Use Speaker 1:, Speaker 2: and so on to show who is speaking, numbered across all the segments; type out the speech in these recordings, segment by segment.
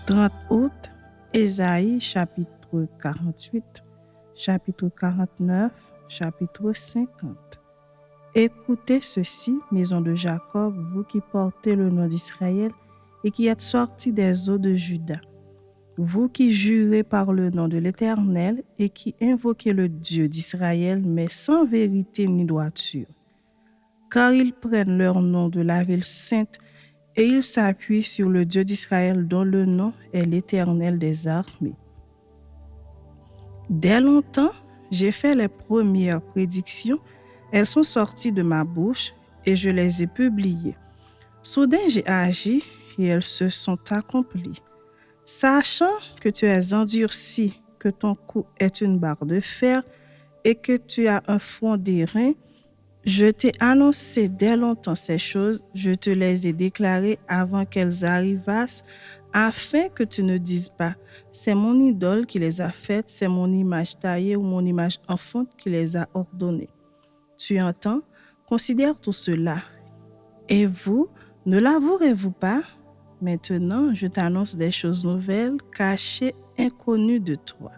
Speaker 1: 30 août, Ésaïe chapitre 48, chapitre 49, chapitre 50. Écoutez ceci, maison de Jacob, vous qui portez le nom d'Israël et qui êtes sortis des eaux de Juda. Vous qui jurez par le nom de l'Éternel et qui invoquez le Dieu d'Israël, mais sans vérité ni droiture. Car ils prennent leur nom de la ville sainte et ils s'appuient sur le Dieu d'Israël dont le nom est l'Éternel des armées. Dès longtemps, j'ai fait les premières prédictions, elles sont sorties de ma bouche et je les ai publiées. Soudain, j'ai agi et elles se sont accomplies. Sachant que tu es endurci, que ton cou est une barre de fer et que tu as un front d'airain, je t'ai annoncé dès longtemps ces choses, je te les ai déclarées avant qu'elles arrivassent, afin que tu ne dises pas, c'est mon idole qui les a faites, c'est mon image taillée ou mon image enfante qui les a ordonnées. Tu entends? Considère tout cela. Et vous, ne l'avouerez-vous pas? Maintenant, je t'annonce des choses nouvelles, cachées, inconnues de toi.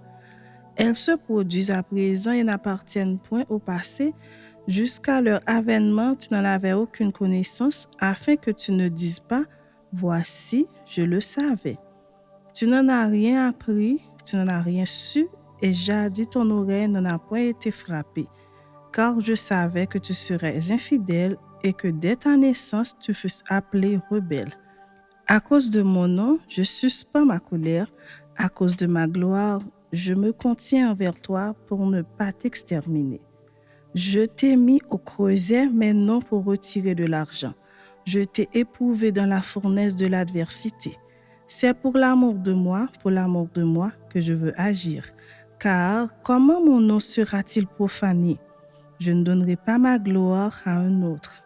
Speaker 1: Elles se produisent à présent et n'appartiennent point au passé. Jusqu'à leur avènement, tu n'en avais aucune connaissance, afin que tu ne dises pas, voici, je le savais. Tu n'en as rien appris, tu n'en as rien su, et jadis ton oreille n'en a point été frappée, car je savais que tu serais infidèle et que dès ta naissance tu fusses appelé rebelle. À cause de mon nom, je suspends ma colère, à cause de ma gloire, je me contiens envers toi pour ne pas t'exterminer. Je t'ai mis au creuset, mais non pour retirer de l'argent. Je t'ai éprouvé dans la fournaise de l'adversité. C'est pour l'amour de moi, que je veux agir. Car comment mon nom sera-t-il profané? Je ne donnerai pas ma gloire à un autre.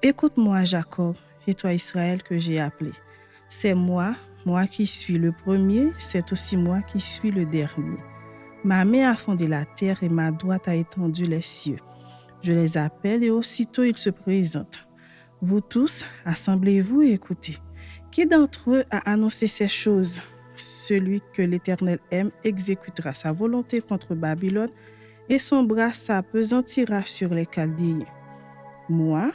Speaker 1: Écoute-moi, Jacob, et toi, Israël, que j'ai appelé. C'est moi qui suis le premier, c'est aussi moi qui suis le dernier. Ma main a fondé la terre et ma droite a étendu les cieux. Je les appelle et aussitôt ils se présentent. Vous tous, assemblez-vous et écoutez. Qui d'entre eux a annoncé ces choses? Celui que l'Éternel aime exécutera sa volonté contre Babylone et son bras s'apesantira sur les Chaldéens. Moi,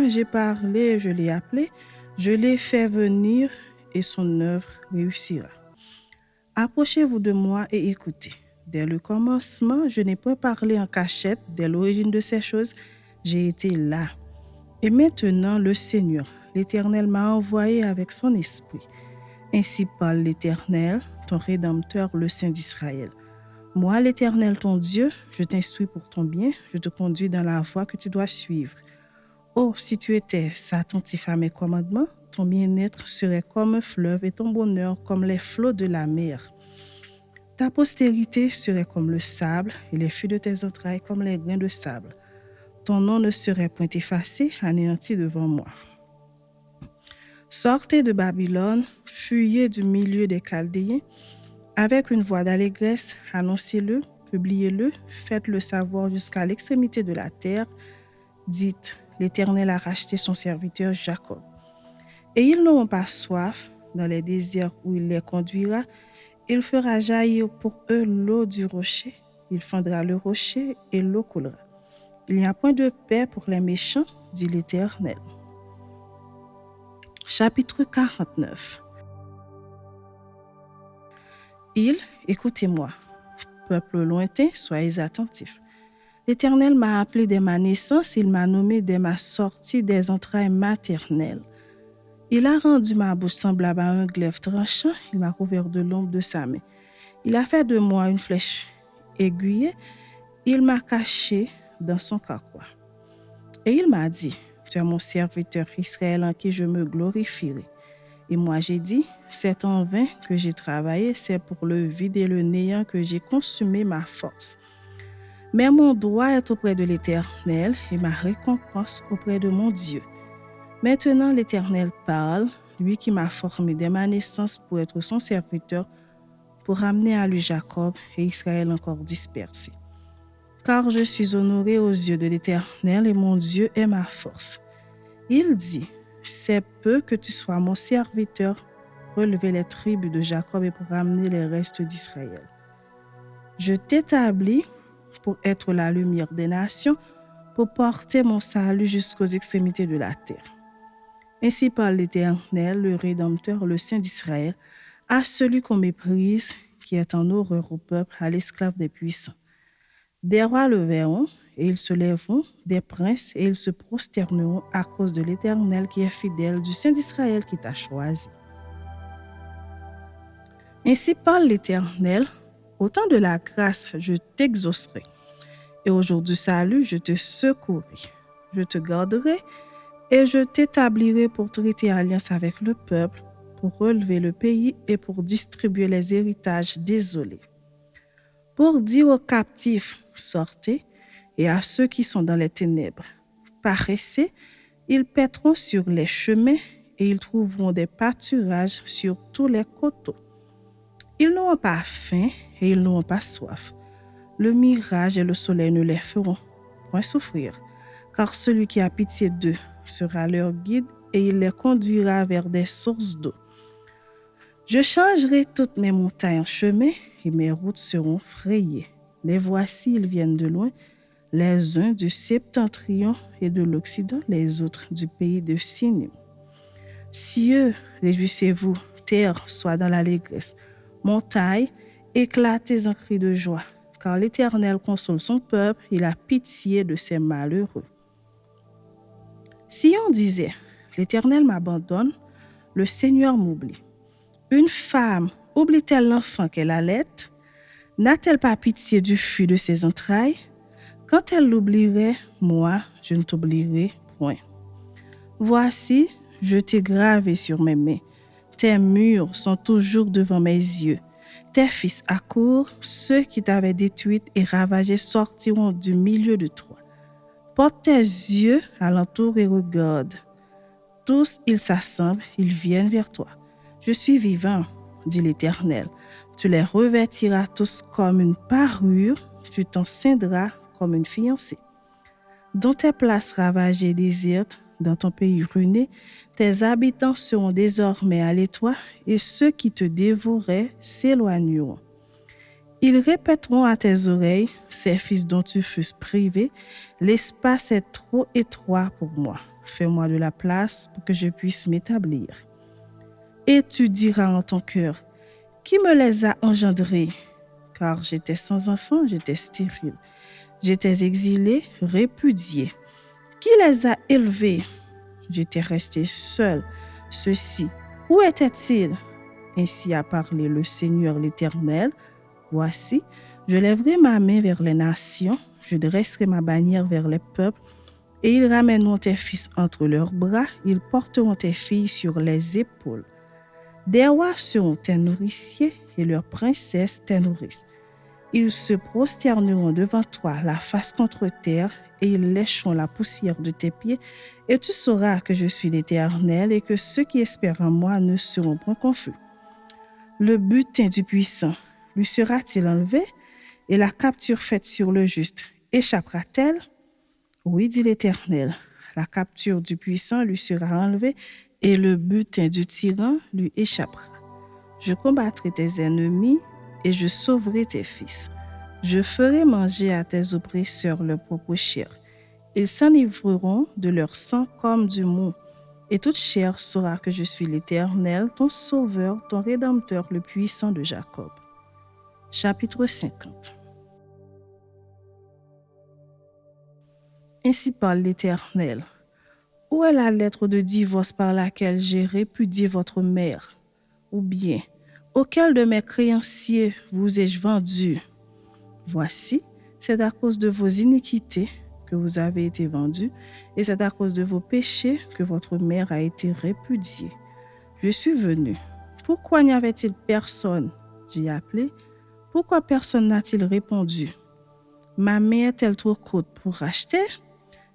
Speaker 1: j'ai parlé et je l'ai appelé, je l'ai fait venir et son œuvre réussira. Approchez-vous de moi et écoutez. Dès le commencement, je n'ai pas parlé en cachette. Dès l'origine de ces choses, j'ai été là. Et maintenant, le Seigneur, l'Éternel, m'a envoyé avec son esprit. Ainsi parle l'Éternel, ton Rédempteur, le Saint d'Israël. Moi, l'Éternel, ton Dieu, je t'instruis pour ton bien, je te conduis dans la voie que tu dois suivre. Oh, si tu étais attentif à mes commandements, ton bien-être serait comme un fleuve et ton bonheur comme les flots de la mer. Ta postérité serait comme le sable et les fruits de tes entrailles comme les grains de sable. Ton nom ne serait point effacé, anéanti devant moi. Sortez de Babylone, fuyez du milieu des Chaldéens. Avec une voix d'allégresse, annoncez-le, publiez-le, faites-le savoir jusqu'à l'extrémité de la terre. Dites, l'Éternel a racheté son serviteur Jacob. Et ils n'auront pas soif dans les déserts où il les conduira. Il fera jaillir pour eux l'eau du rocher. Il fendra le rocher et l'eau coulera. Il n'y a point de paix pour les méchants, dit l'Éternel. Chapitre 49. Écoutez-moi. Peuple lointain, soyez attentifs. L'Éternel m'a appelé dès ma naissance, il m'a nommé dès ma sortie des entrailles maternelles. Il a rendu ma bouche semblable à un glaive tranchant, il m'a couvert de l'ombre de sa main. Il a fait de moi une flèche aiguillée, il m'a caché dans son carquois. Et il m'a dit, tu es mon serviteur Israël en qui je me glorifierai. Et moi j'ai dit, c'est en vain que j'ai travaillé, c'est pour le vide et le néant que j'ai consumé ma force. Mais mon droit est auprès de l'Éternel et ma récompense auprès de mon Dieu. Maintenant l'Éternel parle, lui qui m'a formé dès ma naissance pour être son serviteur, pour ramener à lui Jacob et Israël encore dispersés. Car je suis honoré aux yeux de l'Éternel et mon Dieu est ma force. Il dit, c'est peu que tu sois mon serviteur relever les tribus de Jacob et pour ramener les restes d'Israël. Je t'établis pour être la lumière des nations, pour porter mon salut jusqu'aux extrémités de la terre. Ainsi parle l'Éternel, le Rédempteur, le Saint d'Israël, à celui qu'on méprise, qui est en horreur au peuple, à l'esclave des puissants. Des rois le verront, et ils se lèveront, des princes, et ils se prosterneront à cause de l'Éternel qui est fidèle, du Saint d'Israël qui t'a choisi. Ainsi parle l'Éternel, au temps de la grâce, je t'exaucerai, et au jour du salut, je te secourrai. Je te garderai, et je t'établirai pour traiter alliance avec le peuple, pour relever le pays et pour distribuer les héritages désolés. Pour dire aux captifs, sortez, et à ceux qui sont dans les ténèbres, paraissez, ils paîtront sur les chemins et ils trouveront des pâturages sur tous les coteaux. Ils n'auront pas faim et ils n'auront pas soif. Le mirage et le soleil ne les feront point souffrir, car celui qui a pitié d'eux sera leur guide et il les conduira vers des sources d'eau. Je changerai toutes mes montagnes en chemin et mes routes seront frayées. Les voici, ils viennent de loin, les uns du septentrion et de l'Occident, les autres du pays de Sinim. Cieux, réjouissez-vous, terre, soit dans l'allégresse, montagnes, éclatez en cris de joie, car l'Éternel console son peuple, il a pitié de ses malheureux. Si on disait, l'Éternel m'abandonne, le Seigneur m'oublie. Une femme oublie-t-elle l'enfant qu'elle allait? N'a-t-elle pas pitié du fruit de ses entrailles? Quand elle l'oublierait, moi, je ne t'oublierai point. Voici, je t'ai gravé sur mes mains. Tes murs sont toujours devant mes yeux. Tes fils accourent, ceux qui t'avaient détruite et ravagée sortiront du milieu de toi. Porte tes yeux alentour et regarde. Tous, ils s'assemblent, ils viennent vers toi. Je suis vivant, dit l'Éternel. Tu les revêtiras tous comme une parure, tu t'en ceindras comme une fiancée. Dans tes places ravagées et désertes, dans ton pays ruiné, tes habitants seront désormais à l'étroit et ceux qui te dévoraient s'éloigneront. Ils répéteront à tes oreilles, ces fils dont tu fus privé, l'espace est trop étroit pour moi. Fais-moi de la place pour que je puisse m'établir. Et tu diras en ton cœur, qui me les a engendrés? Car j'étais sans enfant, j'étais stérile. J'étais exilé, répudié. Qui les a élevés? J'étais resté seul. Ceux-ci, où étaient-ils? Ainsi a parlé le Seigneur l'Éternel. Voici, je lèverai ma main vers les nations, je dresserai ma bannière vers les peuples, et ils ramèneront tes fils entre leurs bras, ils porteront tes filles sur les épaules. Des rois seront tes nourriciers et leurs princesses tes nourrices. Ils se prosterneront devant toi, la face contre terre, et ils lécheront la poussière de tes pieds, et tu sauras que je suis l'Éternel et que ceux qui espèrent en moi ne seront point confus. Le butin du puissant lui sera-t-il enlevé, et la capture faite sur le juste échappera-t-elle? Oui, dit l'Éternel, la capture du puissant lui sera enlevée, et le butin du tyran lui échappera. Je combattrai tes ennemis et je sauverai tes fils. Je ferai manger à tes oppresseurs leur propre chair. Ils s'enivreront de leur sang comme du mou, et toute chair saura que je suis l'Éternel, ton sauveur, ton rédempteur, le puissant de Jacob. Chapitre 50. Ainsi parle l'Éternel. Où est la lettre de divorce par laquelle j'ai répudié votre mère? Ou bien, auquel de mes créanciers vous ai-je vendu? Voici, c'est à cause de vos iniquités que vous avez été vendus, et c'est à cause de vos péchés que votre mère a été répudiée. Je suis venu. Pourquoi n'y avait-il personne? J'ai appelé. Pourquoi personne n'a-t-il répondu? Ma main est-elle trop courte pour racheter?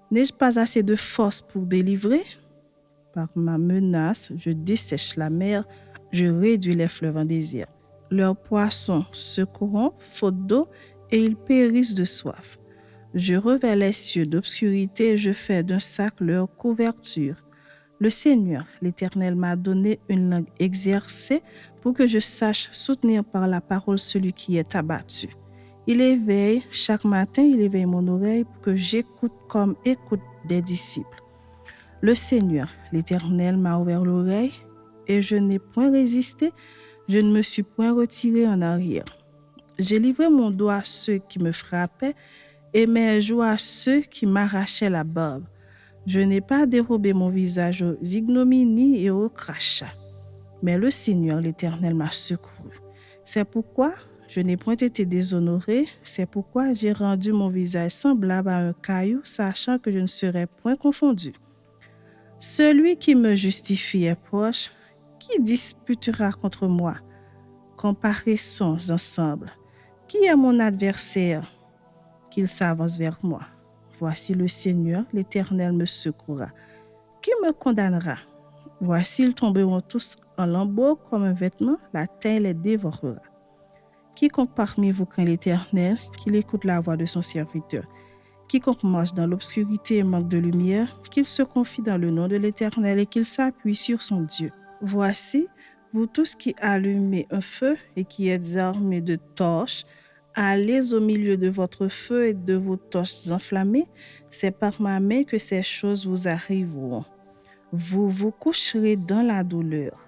Speaker 1: N'ai-je pas assez de force pour délivrer? Par ma menace, je dessèche la mer, je réduis les fleuves en désert. Leurs poissons se corrompent faute d'eau et ils périssent de soif. Je revêts les cieux d'obscurité et je fais d'un sac leur couverture. Le Seigneur, l'Éternel, m'a donné une langue exercée pour que je sache soutenir par la parole celui qui est abattu. Chaque matin, il éveille mon oreille pour que j'écoute comme écoute des disciples. Le Seigneur, l'Éternel, m'a ouvert l'oreille et je n'ai point résisté, je ne me suis point retiré en arrière. J'ai livré mon dos à ceux qui me frappaient et mes joues à ceux qui m'arrachaient la barbe. Je n'ai pas dérobé mon visage aux ignominies et aux crachats. Mais le Seigneur, l'Éternel, m'a secouru. C'est pourquoi je n'ai point été déshonoré, c'est pourquoi j'ai rendu mon visage semblable à un caillou, sachant que je ne serai point confondu. Celui qui me justifie est proche. Qui disputera contre moi? Comparaissons ensemble. Qui est mon adversaire? Qu'il s'avance vers moi. Voici le Seigneur, l'Éternel me secourra. Qui me condamnera? Voici, ils tomberont tous en lambeaux comme un vêtement, la terre les dévorera. Quiconque parmi vous craint l'Éternel, qu'il écoute la voix de son serviteur. Quiconque marche dans l'obscurité et manque de lumière, qu'il se confie dans le nom de l'Éternel et qu'il s'appuie sur son Dieu. Voici, vous tous qui allumez un feu et qui êtes armés de torches, allez au milieu de votre feu et de vos torches enflammées, c'est par ma main que ces choses vous arriveront. Vous vous coucherez dans la douleur.